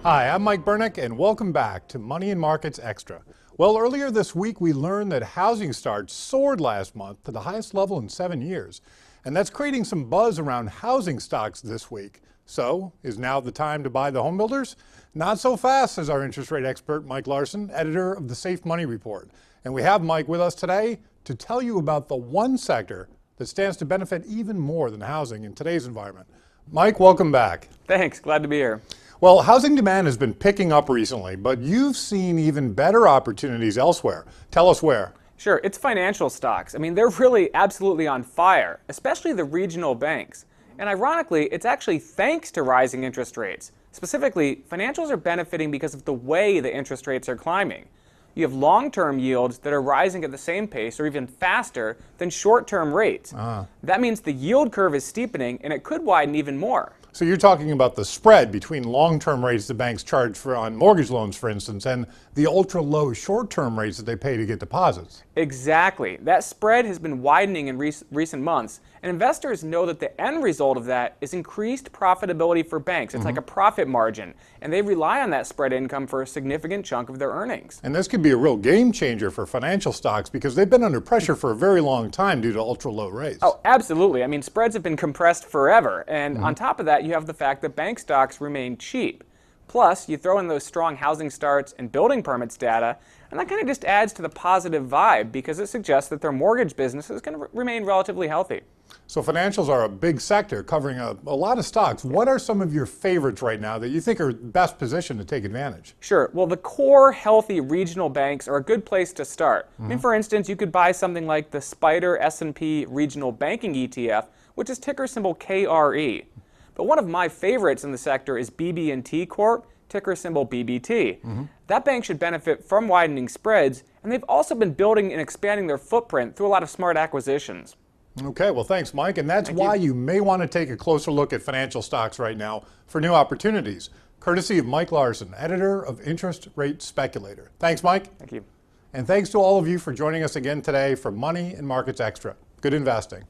Hi, I'm Mike Bernick, and welcome back to Money and Markets Extra. Well, earlier this week, we learned that housing starts soared last month to the highest level in 7 years. And that's creating some buzz around housing stocks this week. So, is now the time to buy the home builders? Not so fast, says our interest rate expert, Mike Larson, editor of the Safe Money Report. And we have Mike with us today to tell you about the one sector that stands to benefit even more than housing in today's environment. Mike, welcome back. Thanks, glad to be here. Well, housing demand has been picking up recently, but you've seen even better opportunities elsewhere. Tell us where. Sure, it's financial stocks. I mean, they're really absolutely on fire, especially the regional banks. And ironically, it's actually thanks to rising interest rates. Specifically, financials are benefiting because of the way the interest rates are climbing. You have long-term yields that are rising at the same pace or even faster than short-term rates. That means the yield curve is steepening and it could widen even more. So you're talking about the spread between long-term rates the banks charge for on mortgage loans, for instance, and the ultra-low short-term rates that they pay to get deposits. Exactly. That spread has been widening in recent months, and investors know that the end result of that is increased profitability for banks. It's like a profit margin, and they rely on that spread income for a significant chunk of their earnings. And this could be a real game changer for financial stocks because they've been under pressure for a very long time due to ultra-low rates. Oh, absolutely. I mean, spreads have been compressed forever, and on top of that, you have the fact that bank stocks remain cheap. Plus, you throw in those strong housing starts and building permits data, and that kind of just adds to the positive vibe because it suggests that their mortgage business is going to remain relatively healthy. So financials are a big sector covering a lot of stocks. What are some of your favorites right now that you think are best positioned to take advantage? Sure. Well, the core healthy regional banks are a good place to start. I mean, for instance, you could buy something like the SPDR S&P Regional Banking ETF, which is ticker symbol KRE. But one of my favorites in the sector is BB&T Corp, ticker symbol BBT. That bank should benefit from widening spreads, and they've also been building and expanding their footprint through a lot of smart acquisitions. Okay, well, thanks, Mike. And that's why you may want to take a closer look at financial stocks right now for new opportunities, courtesy of Mike Larson, editor of Interest Rate Speculator. Thanks, Mike. Thank you. And thanks to all of you for joining us again today for Money and Markets Extra. Good investing.